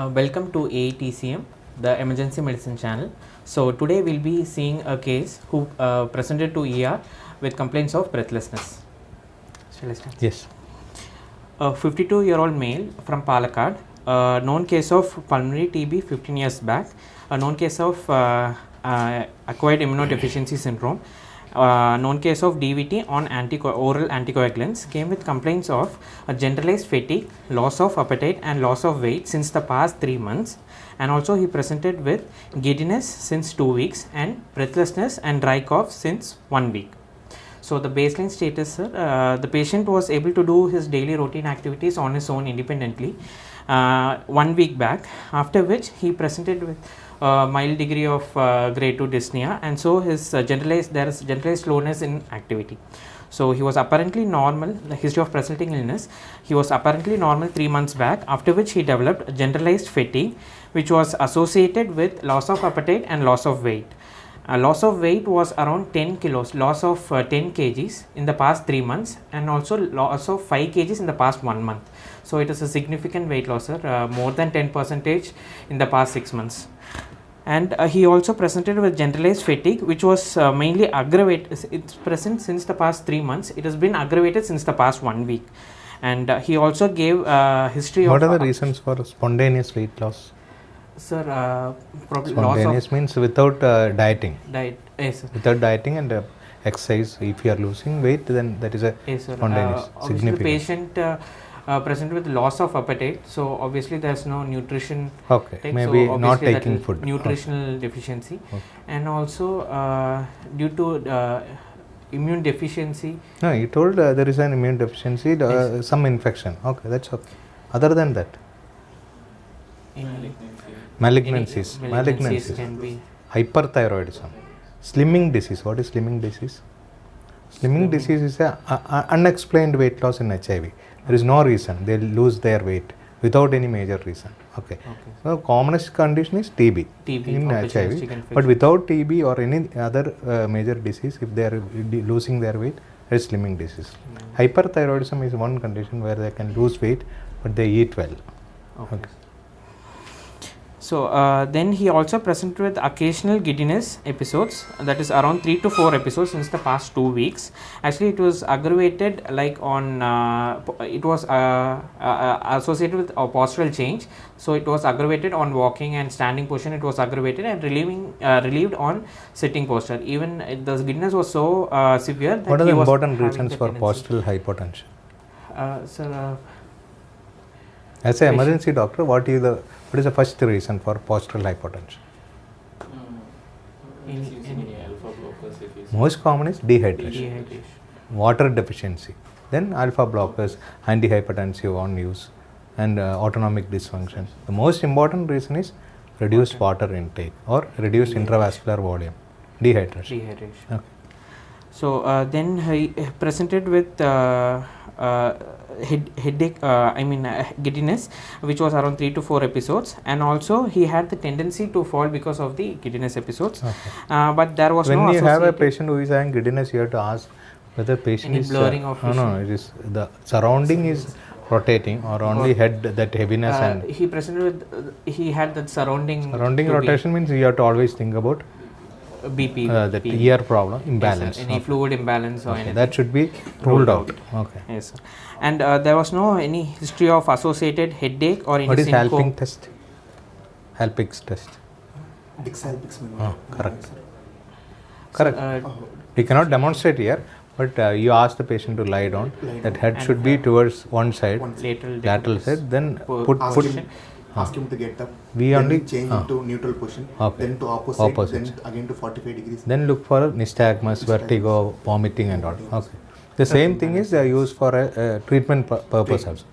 Welcome to AETCM, the emergency medicine channel. So today we'll be seeing a case who presented to ER with complaints of breathlessness. Shall I start? Yes. A 52-year-old male from Palakkad, a known case of pulmonary TB 15 years back, a known case of acquired immunodeficiency syndrome, known case of DVT on oral anticoagulants, came with complaints of a generalized fatigue, loss of appetite and loss of weight since the past 3 months, and also he presented with giddiness since 2 weeks and breathlessness and dry cough since 1 week. So the baseline status, sir, the patient was able to do his daily routine activities on his own independently 1 week back, after which he presented with mild degree of grade 2 dyspnea, and so his there is generalized slowness in activity. So he was apparently normal, the history of presenting illness, he was apparently normal 3 months back, after which he developed generalized fatigue, which was associated with loss of appetite and loss of weight. Loss of weight was around 10 kilos, loss of 10 kgs in the past 3 months, and also loss of 5 kgs in the past 1 month. So it is a significant weight loss, sir, more than 10% in the past 6 months. And he also presented with generalized fatigue, which was mainly aggravated. It's present since the past 3 months. It has been aggravated since the past 1 week. And he also gave history what of... What are the reasons for spontaneous weight loss? Sir, spontaneous means without dieting. Yes, sir. Without dieting and exercise, if you are losing weight, then that is a spontaneous, significant. The patient present with loss of appetite, so obviously there's no nutrition. Okay, maybe so not taking food. Nutritional deficiency, and also due to immune deficiency. No, you told there is an immune deficiency, yes. Some infection. Okay, that's okay. Other than that, malignancies can be hyperthyroidism, slimming disease. What is slimming disease? Slimming disease is a unexplained weight loss in HIV. There is no reason. They lose their weight without any major reason. Okay. So commonest condition is TB in HIV, but without TB or any other major disease, if they are losing their weight, it is slimming disease. Hyperthyroidism is one condition where they can lose weight, but they eat well. Okay. So then he also presented with occasional giddiness episodes, that is around 3 to 4 episodes since the past 2 weeks. Actually, it was aggravated like on it was associated with a postural change. So it was aggravated on walking and standing position. It was aggravated and relieved on sitting posture. Even the giddiness was so severe that what are the important reasons for postural hypotension? Sir, as an emergency doctor, what is the first reason for postural hypotension? Most common is dehydration, water deficiency. Then alpha blockers, antihypertensive on use, and autonomic dysfunction. The most important reason is reduced water intake or reduced intravascular volume, dehydration. Okay. So then he presented with headache, giddiness, which was around 3 to 4 episodes, and also he had the tendency to fall because of the giddiness episodes. Okay. But there was when you have a patient who is having giddiness, you have to ask whether patient is blurring of vision. No, it is the surrounding is rotating or only head that heaviness and he presented with he had that surrounding rotation means you have to always think about BP, that ear problem, imbalance. Yes, any fluid imbalance or anything. That should be ruled out. Okay. Yes, sir. And there was no any history of associated headache or any what is Halping test? Halpig's test. Correct. Correct. We cannot demonstrate here, but you ask the patient to lie down. That head should be towards one side, lateral side. Then put. Ask him to get up. We only change to neutral position. Okay. Then to opposite. Then again to 45 degrees. Then look for nystagmus, vertigo, vomiting, and all. Okay. The same thing is used for a treatment purpose also.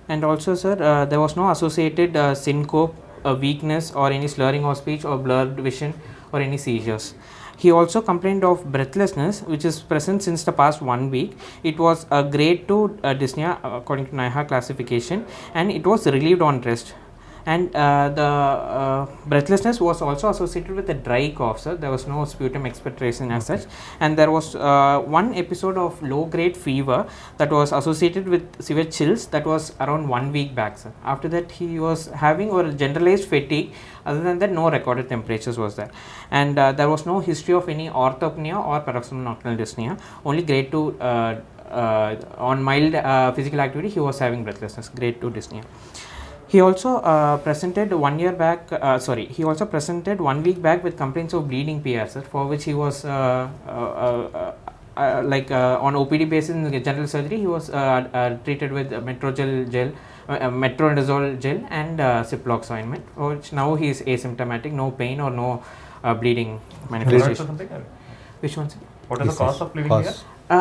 And also, sir, there was no associated syncope, weakness, or any slurring of speech, or blurred vision, or any seizures. He also complained of breathlessness, which is present since the past 1 week. It was a grade 2 dyspnea according to NIHA classification, and it was relieved on rest. And the breathlessness was also associated with a dry cough, sir. There was no sputum expectoration as such, and there was one episode of low grade fever that was associated with severe chills that was around 1 week back, sir. After that he was having or generalized fatigue. Other than that, no recorded temperatures was there, and there was no history of any orthopnea or paroxysmal nocturnal dyspnea. Only grade 2 on mild physical activity he was having breathlessness, grade 2 dyspnea. He also presented 1 year back, he also presented 1 week back with complaints of bleeding PR, sir, for which he was on OPD basis in general surgery. He was treated with metronidazole gel and Ciplox ointment, which now he is asymptomatic, no pain or no bleeding manifestation. Which one, sir? What is the cause of bleeding here?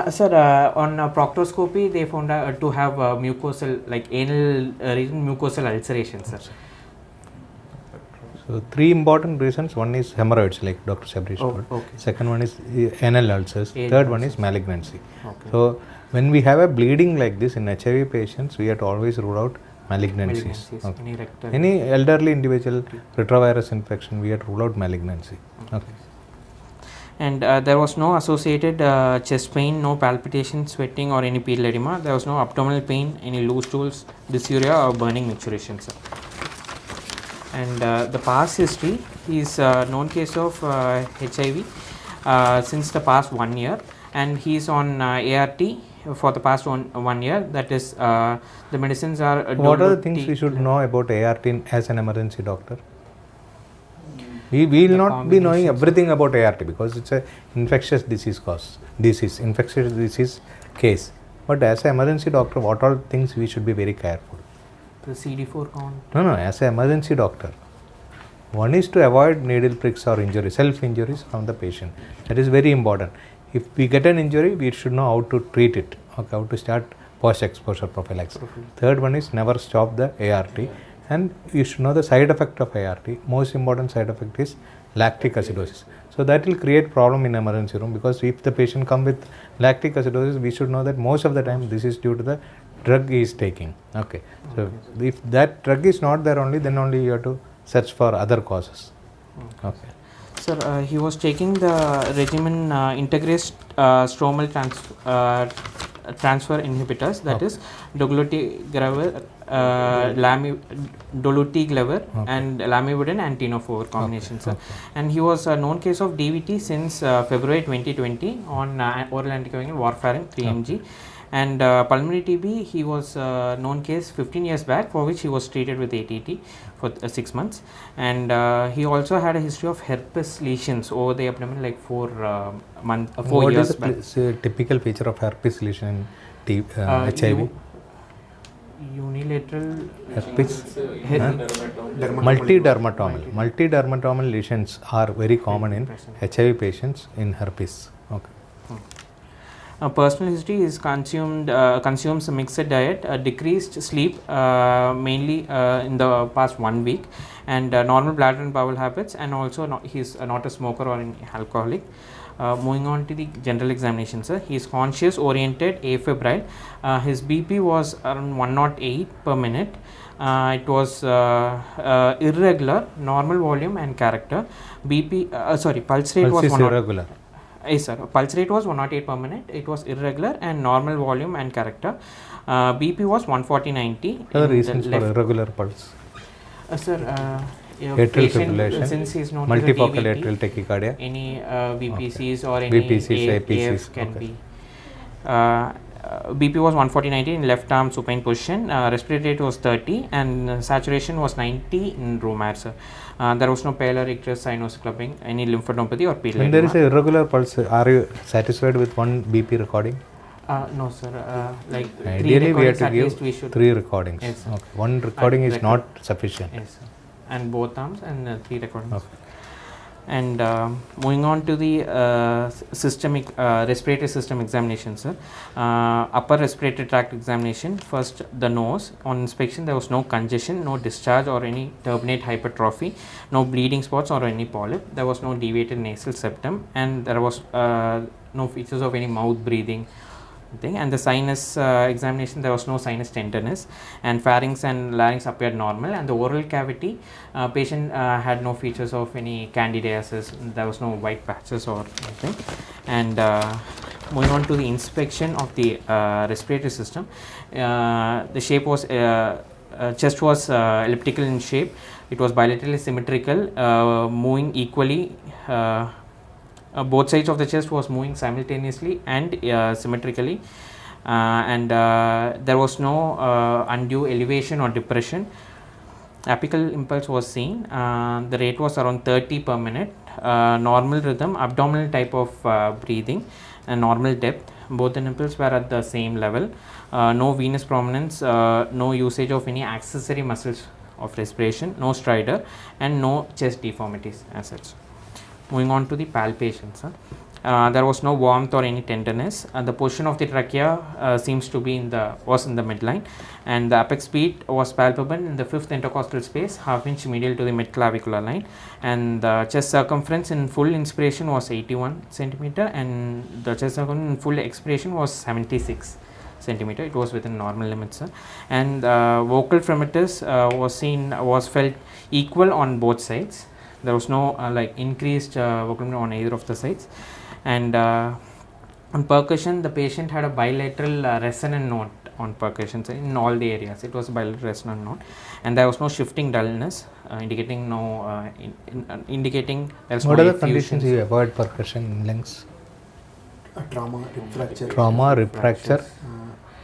Sir, on proctoscopy they found to have mucosal, like anal region mucosal ulceration, sir. So 3 important reasons. One is hemorrhoids, like Dr. Sabrish told. Okay. Second one is anal ulcers. Anal Third one ulcers. is malignancy. Okay. So when we have a bleeding like this in HIV patients, we have to always rule out malignancies. Okay. Any rectal. Any elderly individual retrovirus infection, we have to rule out malignancy. Okay. And there was no associated chest pain, no palpitation, sweating or any pedal edema. There was no abdominal pain, any loose stools, dysuria or burning micturition, sir. And the past history is known case of HIV since the past 1 year, and he is on ART for the past one year. That is, the medicines are. What are the things we should know about ART as an emergency doctor? We will not be knowing everything about ART because it's a infectious disease infectious disease case. But as an emergency doctor, what all things we should be very careful? The CD4 count. No, as an emergency doctor, one is to avoid needle pricks or injury, self-injuries from the patient. That is very important. If we get an injury, we should know how to treat it, okay, how to start post-exposure prophylaxis. Third one is never stop the ART, and you should know the side effect of ART. Most important side effect is lactic acidosis. So that will create problem in emergency room, because if the patient come with lactic acidosis, we should know that most of the time this is due to the drug he is taking. Okay. So if that drug is not there only, then only you have to search for other causes. Okay. Sir, he was taking the regimen integrase stromal transfer inhibitors, that is dolutegravir, dolutegravir and lamivudine and tenofovir combination, sir. And he was a known case of DVT since February 2020 on oral anticoagulant warfarin 3 mg. And pulmonary TB, he was known case 15 years back, for which he was treated with ATT for 6 months. And he also had a history of herpes lesions over the abdomen, like 4 years back. What is the typical feature of herpes lesion in HIV? Unilateral Herpes? Multidermatomal lesions are very common in HIV patients in herpes. Okay. Personal history is consumes a mixed diet, decreased sleep mainly in the past 1 week, and normal bladder and bowel habits, and also he's not a smoker or an alcoholic. Moving on to the general examination, sir. He is conscious, oriented, afebrile. His BP was around 108 per minute. It was irregular, normal volume and character. Pulse rate was irregular. Yes, sir. Pulse rate was 108 per minute. It was irregular and normal volume and character. BP was 140/90. What are the reasons for irregular pulse? Sir, atrial fibrillation, since he is not multifocal DVT, atrial tachycardia, any VPCs or any VPCs, APCs, AF can be. BP was 140/90 in left arm supine position. Respiratory rate was 30 and saturation was 90 in room air, sir. There was no pallor, icterus, sinus clubbing, any lymphadenopathy or pedal when there is a irregular pulse, are you satisfied with one BP recording? No, sir. Like Ideally, we have to at least we give should 3 recordings. Yes, sir. Okay. One recording is not sufficient. Yes, sir. And both arms and 3 recordings. Okay. And moving on to the systemic respiratory system examination, sir. Upper respiratory tract examination. First, the nose. On inspection, there was no congestion, no discharge or any turbinate hypertrophy, no bleeding spots or any polyp. There was no deviated nasal septum, and there was no features of any mouth breathing, thing. And the sinus examination, there was no sinus tenderness, and pharynx and larynx appeared normal, and the oral cavity patient had no features of any candidiasis. There was no white patches or anything. And moving on to the inspection of the respiratory system, the shape was chest was elliptical in shape. It was bilaterally symmetrical, moving equally. Both sides of the chest was moving simultaneously and symmetrically, and there was no undue elevation or depression. Apical impulse was seen. The rate was around 30 per minute. Normal rhythm, abdominal type of breathing, and normal depth. Both the nipples were at the same level. No venous prominence, no usage of any accessory muscles of respiration, no stridor, and no chest deformities as such. Moving on to the palpations, there was no warmth or any tenderness. The position of the trachea seems to be in the midline, and the apex beat was palpable in the fifth intercostal space, half inch medial to the mid clavicular line, and the chest circumference in full inspiration was 81 centimeter, and the chest circumference in full expiration was 76 centimeter. It was within normal limits, and vocal fremitus was felt equal on both sides. There was no increased vocal on either of the sides. And on percussion, the patient had a bilateral resonant note on percussion in all the areas. It was bilateral resonant note, and there was no shifting dullness, indicating no indicating there was What no are the effusions. conditions you avoid percussion in lungs? Trauma, rib fracture. Trauma, rib fracture,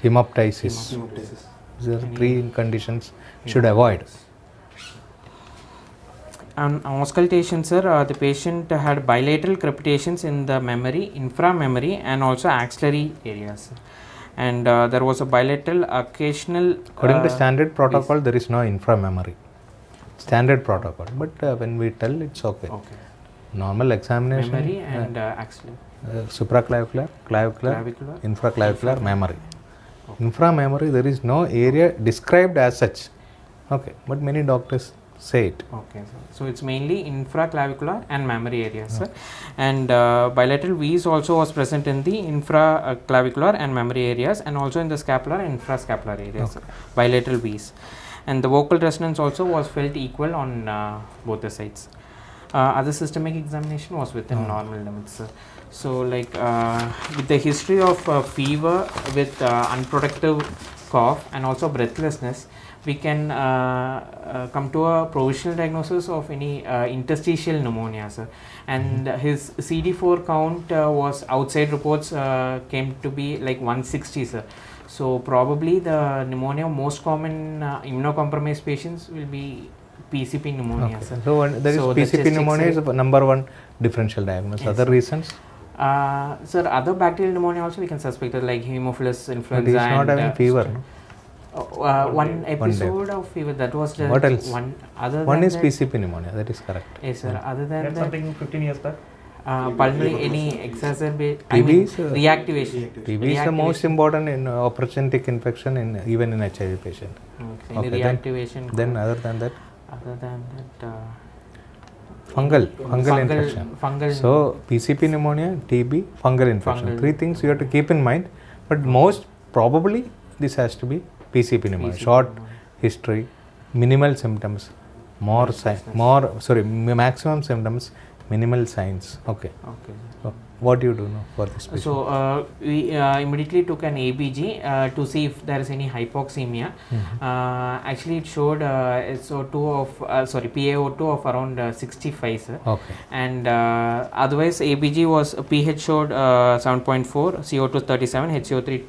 hemoptysis. Hemoptysis. These are three conditions you should avoid. On auscultation, sir, the patient had bilateral crepitations in the memory, inframemory, and also axillary areas. And there was a bilateral occasional. According to standard protocol, there is no inframemory. Standard protocol, but when we tell, it's okay. Okay. Normal examination. Memory and axillary. Supraclavicular, clavicular, Clavicular. infraclavicular, memory. Inframemory, there is no area described as such. Okay, but many doctors say it. Okay, sir. So it's mainly infraclavicular and mammary areas, sir. And bilateral V's also was present in the infraclavicular and mammary areas, and also in the scapular and infrascapular areas. Okay. Bilateral V's, and the vocal resonance also was felt equal on both the sides. Other systemic examination was within normal limits, sir. So with the history of fever with unproductive cough and also breathlessness, we can come to a provisional diagnosis of any interstitial pneumonia, sir. And his CD4 count was outside reports came to be like 160, sir. So probably the pneumonia most common immunocompromised patients will be PCP pneumonia, Okay. sir. So there is So the PCP chest pneumonia is X-ray- the number one differential diagnosis. Yes, Other sir. reasons? Sir, other bacterial pneumonia also we can suspect it, like Haemophilus But influenza. he is not and, having fever. one episode of fever, that was just What else? one. Other One than is that, PCP pneumonia, that is correct. Yes, sir. Other than That's that, something 15 years back. pulmonary any exacerbate. TB is, reactivation. TB is the most important in opportunistic infection in even in HIV patient. Okay, Okay, any then- reactivation. Then other than that, fungal fungal infection. Fungal. So PCP pneumonia, TB, fungal infection. Fungal. Three things you have to keep in mind. But most probably this has to be PCP pneumonia. PCP Short pneumonia. history, minimal symptoms, maximum symptoms, minimal signs. Okay. Okay. So what do you do now for this patient? So we immediately took an ABG to see if there is any hypoxemia. Actually, it showed SO2 of PaO2 of around 65, sir. Okay. And otherwise ABG was pH showed 7.4, CO2 37, HCO3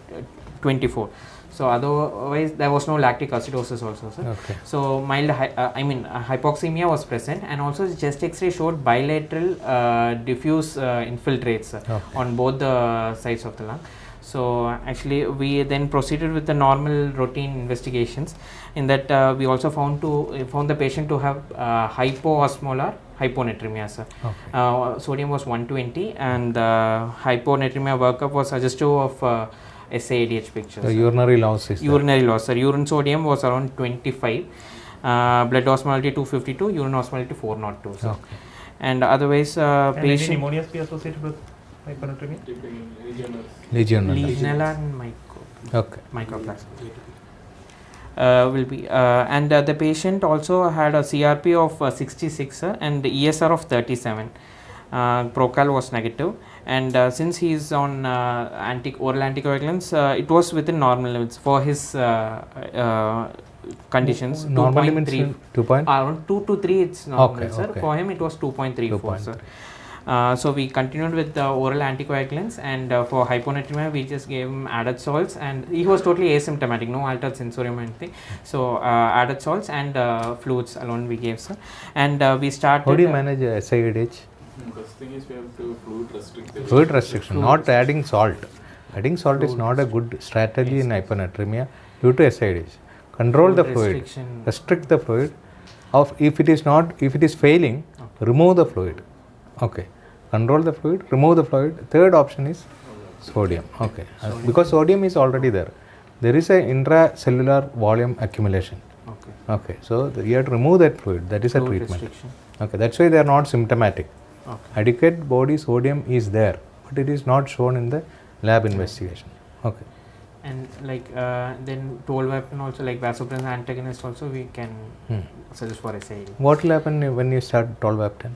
24. So otherwise there was no lactic acidosis also, sir. Okay. So mild hypoxemia was present, and also the chest X-ray showed bilateral diffuse infiltrates on both the sides of the lung. So actually we then proceeded with the normal routine investigations. In that we also found the patient to have hypoosmolar hyponatremia, sir. Okay. Sodium was 120, and hyponatremia workup was suggestive of SAADH picture. The urinary loss is there. Urinary loss, sir. Urine sodium was around 25, blood osmolality 252, urine osmolality 402, sir. Okay. And otherwise And any patient pneumonias be associated with hyponatremia? Legionella. Legionella and Okay. mycoplasma. Will be and the patient also had a CRP of 66 and ESR of 37. Procal was negative, and since he is on oral anticoagulants, it was within normal limits for his conditions. Normal limits 2.3 2 point. around 2 to 3 it's normal, Okay, sir. okay. For him it was 2.34, 2.3. sir. So we continued with the oral anticoagulants, and for hyponatremia we just gave him added salts, and he was totally asymptomatic, no altered sensorium or anything. So added salts and fluids alone we gave, sir. And we started. How do you manage SIADH? First thing is we have to fluid restrict the Fluid restriction, Fluid not restriction. adding salt. Adding salt is not a good strategy in hyponatremia due to SIADH. Control the fluid. restriction. Restrict the fluid. If it is failing, remove the fluid. Okay. Control the fluid, remove the fluid. Third option is sodium. Okay. Because sodium is already there. There is a intracellular volume accumulation. Okay. Okay. So you have to remove that fluid. That is a Fluid treatment. restriction. Okay. That's why they are not symptomatic. Okay. Adequate body sodium is there, but it is not shown in the lab investigation. Okay. And like then tolvaptan also, like vasopressin antagonist also we can suggest for SID. What will happen when you start tolvaptan?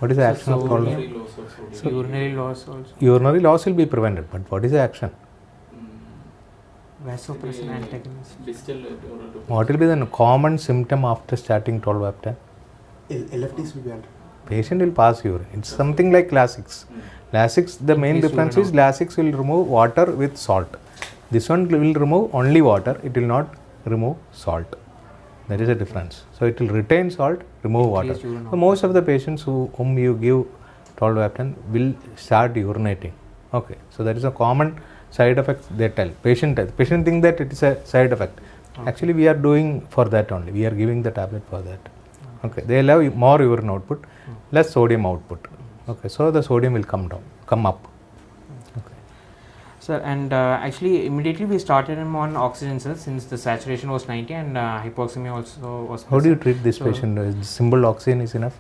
What is the action of sodium. tolvaptan? urinary loss of sodium. So urinary loss also. Urinary loss will be prevented, but what is the action? Vasopressin antagonist. Distal What will be the common symptom after starting tolvaptan? LFTs will be under. Patient will pass urine. It's something like Lasix. Lasix, the main Increase difference urine is Lasix will remove water with salt. This one will remove only water. It will not remove salt. There is a difference. So it will retain salt, remove water. Increased urine So most of the patients whom you give tolvaptan will start urinating. Okay. So that is a common side effect they tell. Patient think that it is a side effect. Okay. Actually, we are doing for that only. We are giving the tablet for that. Okay. They allow more urine output, less sodium output. Okay. So the sodium will come up. Okay. Sir, and actually immediately we started him on oxygen, sir, since the saturation was 90 and hypoxemia also was How do you present. treat this So- patient? Is simple oxygen is enough?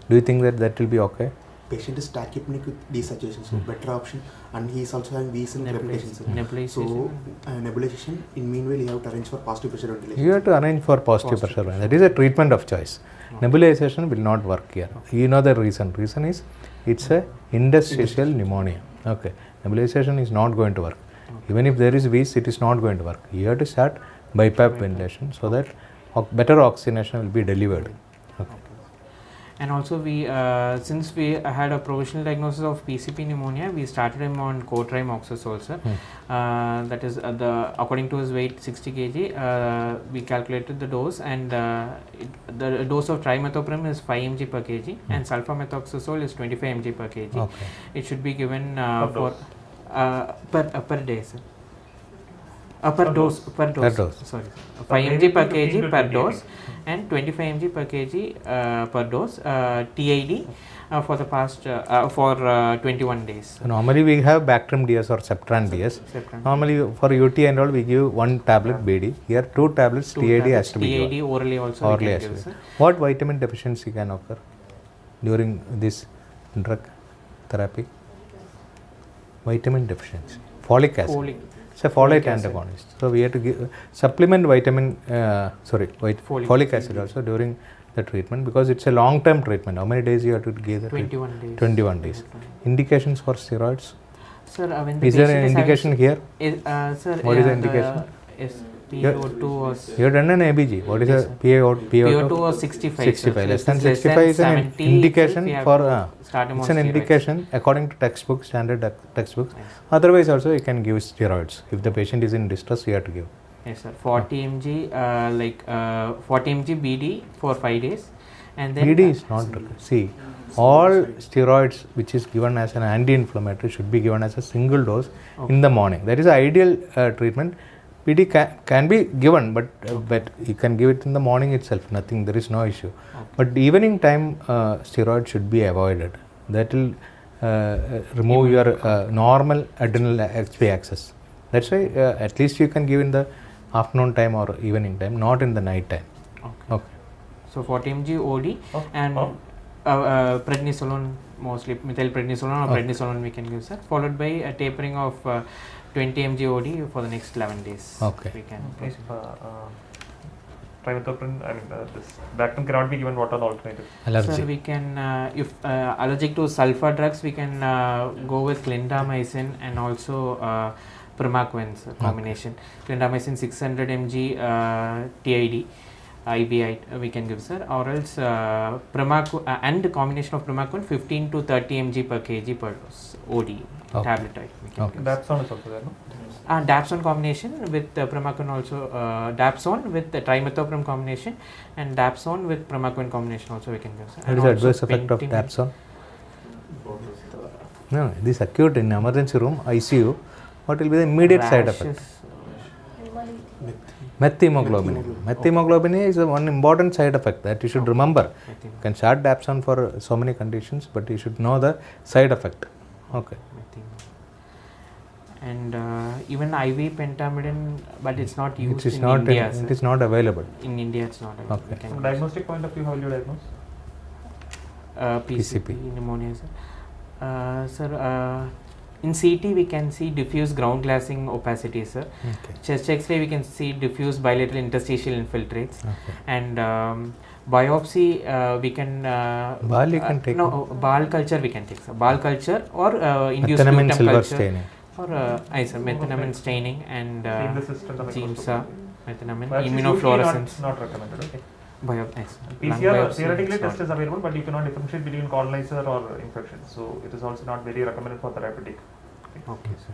Do you think that will be okay? Patient is tachypneic with desaturation, so better option, and he is also having Wheezing reputation. So Nebulization. nebulization. In meanwhile, you have to arrange for positive pressure ventilation. You have to arrange for positive pressure. That is a treatment of choice. Nebulization will not work here. You know the reason. Reason is it's a interstitial pneumonia. Okay. Nebulization is not going to work. Even if there is wheeze, it is not going to work. You have to start BiPAP ventilation so that better oxygenation will be delivered. Okay. And also we, since we had a provisional diagnosis of PCP pneumonia, we started him on cotrimoxazole, sir. That is according to his weight 60 kg, we calculated the dose, and the dose of trimethoprim is 5 mg per kg and sulfamethoxazole is 25 mg per kg. Okay. It should be given Per per day, sir. Per dose. Per dose. Sorry, 5 mg per kg per dose and 25 mg per kg per dose TID for the past for 21 days. So normally we have Bactrim DS or Septran DS. September. Normally for UT and all we give one tablet BD. Here 2 tablets Two TID tablets, has to be TID given. orally also Orally we has can to give, be. sir. What vitamin deficiency can occur during this drug therapy? Vitamin deficiency. Folic acid. Folic. It's a folate Folic acid. antagonist. So we have to give supplement folic acid also during the treatment because it's a long-term treatment. How many days you have to give the 21 days. 21 days. Indications for steroids? Sir, when the Is there patient an is indication here? Sir, What is the indication? SpO2 was You have done an ABG. What is Yes, a sir. PaO2? PO2 was 65. 65. sir. Less So than if 65 is an 70, indication we have for. to start him It's on an steroids. indication according to textbook, standard textbooks. Yes. Otherwise, also you can give steroids. If the patient is in distress, you have to give. Yes, sir. 40 mg, 40 mg BD for 5 days, and then BD is not. See, all steroids which is given as an anti-inflammatory should be given as a single dose in the morning. That is the ideal treatment. PD can be given, but you can give it in the morning itself. Nothing. There is no issue. But evening time, steroid should be avoided. That will remove your normal adrenal HP access. That's why at least you can give in the afternoon time or evening time, not in the night time. Okay. Okay. So 40 mg OD and prednisolone, mostly methylprednisolone or prednisolone we can give, sir, followed by a tapering of 20 mg OD for the next 11 days. Okay. We can If proceed. trimethoprim, this Bactrim cannot be given, what are the alternatives? Allergy. Sir, we can, if allergic to sulfur drugs, we can go with clindamycin and also primaquine, sir, combination. Clindamycin 600 mg TID, IBI we can give, sir, or else and the combination of primaquine 15 to 30 mg per kg per dose OD tablet type. We can Okay. give. Dapsone is also there, no? Dapsone combination with primaquine also, Dapsone with the trimethoprim combination and Dapsone with primaquine combination also we can give, sir. What And is the also adverse effect of Pentim- Dapsone? No, this acute in emergency room, ICU. What will be the immediate side effect? rashes. Methemoglobin. Methemoglobin is one important side effect that you should remember. I think. You can start Dapsone for so many conditions, but you should know the side effect. Okay. I think. And even IV pentamidine, but it's not used It is in not India. it sir. is not available. In India, it's not. Okay. We can From use, diagnostic point of view, how will you diagnose? PCP, PCP. pneumonia, sir. Sir, in CT we can see diffuse ground glassing opacity, sir. Okay. Chest X-ray we can see diffuse bilateral interstitial infiltrates, Okay. and biopsy we can. Ball you can take. No, ball culture we can take, sir. Ball culture or induced Methenamine sputum silver culture. staining. Or methenamine staining and Seeing the system, the GIMSA, methenamine, Biopsy is usually immunofluorescence. Not recommended, okay. Lung PCR, biopsy, theoretically it's test not. is available, but you cannot differentiate between colonizer or infection. So it is also not very recommended for therapeutic. Okay, sir.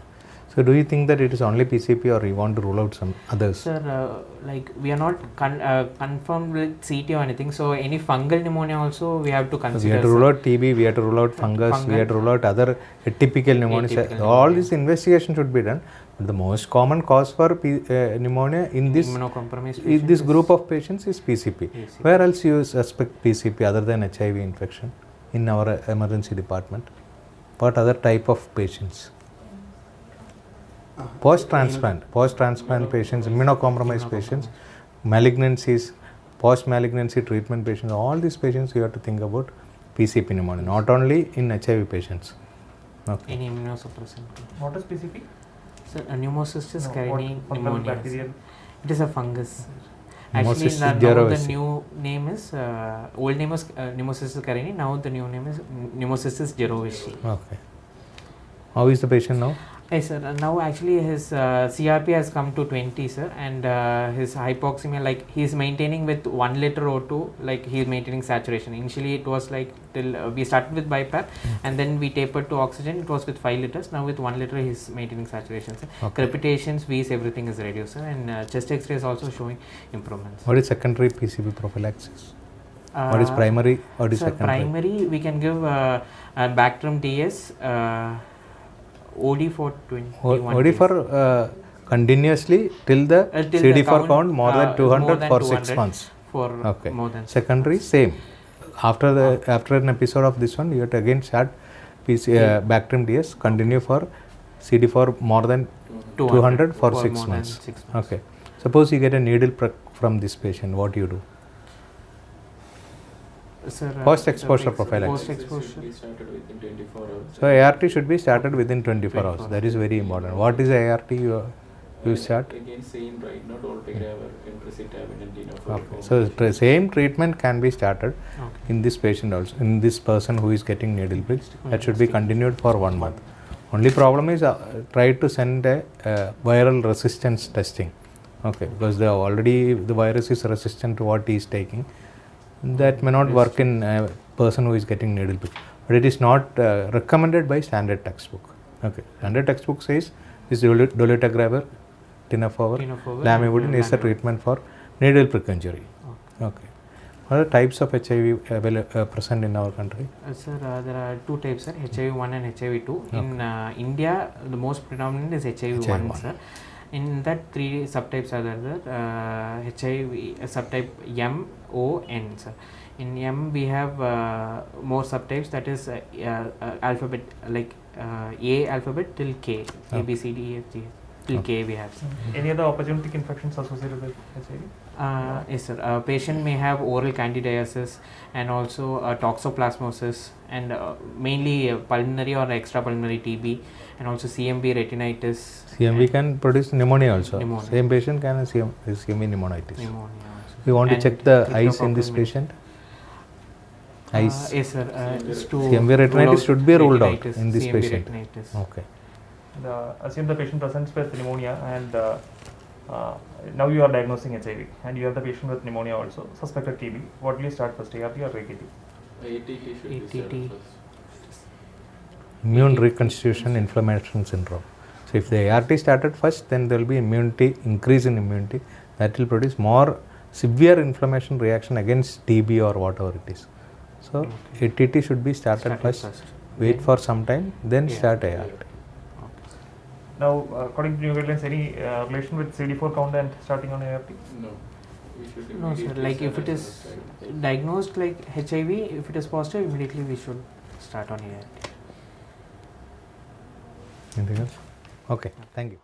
So do you think that it is only PCP or you want to rule out some others? Sir, like we are not confirmed with CT or anything, so any fungal pneumonia also we have to We consider. have to sir. rule out TB, we have to rule out fungus, we have to rule out other atypical pneumonia. Atypical All pneumonia. this investigation should be done. But the most common cause for pneumonia in this Immunocompromised in this patients group of patients is PCP. PCP. Where else you suspect PCP other than HIV infection in our emergency department? What other type of patients? Post-transplant patients, immunocompromised patients, malignancies, post-malignancy treatment patients, all these patients you have to think about PCP pneumonia, not only in HIV patients. Okay. Any immunosuppressant. What is PCP? So, pneumocystis No, carinii what fungal pneumonia. sir. bacterial? It is a fungus. Actually, Pneumocystis now the jirovecii. new name is old name was pneumocystis carinii. Now the new name is pneumocystis jirovecii. Okay. How is the patient now? Yes, sir. Now actually his CRP has come to 20, sir, and his hypoxemia, like he is maintaining with 1 liter O2, like he is maintaining saturation. Initially it was like till we started with BiPAP, and then we tapered to oxygen. It was with 5 liters. Now with 1 liter he is maintaining saturation, sir. Okay. Crepitations, V's, everything is reduced, sir, and chest X-ray is also showing improvements. What is secondary PCP prophylaxis? What is Uh, primary? What is Sir, secondary? primary we can give Bactrim DS. OD for 21 OD days. for continuously till the Till the CD4 count more than 200 for 6 200 months. For Okay. more than Secondary same. After an episode of this one, you have to again start Bactrim DS. Continue for CD4 more than 200 for 6 more than months. 6 months. Okay. Suppose you get a needle prick from this patient, what do you do? Sir, Post-exposure the prophylaxis. Post-exposure. We started within 24 hours. So ART should be started within 24 hours. 24 That is very important. What is ART you start? Again, same right now, dolutegravir, Entrectinib, and tenofovir. Okay. So same treatment can be started Okay. in this patient also, in this person who is getting needle pricks. That should be continued for 1 month. Only problem is try to send a viral resistance testing. Okay, because the virus is resistant to what he is taking. That may not work in a person who is getting needle prick. But it is not recommended by standard textbook. Okay, standard textbook says this dolutegravir, tenofovir, Tenofovir, lamivudine is the lamivudine. treatment for needle prick injury. Okay. Okay. What are the types of HIV present in our country? Sir, there are 2 types, sir, HIV-1 and HIV-2. In India, the most predominant is HIV-1, HIV-1. sir. In that 3 subtypes are there, HIV subtype M, O, N, sir. In M, we have more subtypes, that is alphabet, like A alphabet till K, A, B, C, D, E, F, G. till K we have. Any other opportunistic infections associated with HIV? Yes, sir. Patient may have oral candidiasis and also toxoplasmosis and mainly pulmonary or extrapulmonary TB and also CMV retinitis. CMV can produce pneumonia also. Pneumonia. Same patient can have CMV pneumonitis. Pneumonia also. You want to And check the eyes in this cryptococcal patient? Eyes. Yes, sir. It's to CMV rule retinitis out should be ruled out retinitis, in this CMV patient. retinitis. Okay. Assume the patient presents with pneumonia and now you are diagnosing HIV and you have the patient with pneumonia also, suspected TB. What will you start first, ART or AKT? ATT should be ATT. started first. Immune reconstitution inflammation syndrome. So if the ART started first, then there will be immunity, increase in immunity that will produce more severe inflammation reaction against TB or whatever it is. So ATT should be started first. Wait for some time, then Yeah. start ART. Now, according to new guidelines, any relation with CD4 count and starting on ART? No. We should No, sir. immediately Like if start it as is a side. diagnosed like HIV, if it is positive, immediately we should start on ART. Anything else? Okay, thank you.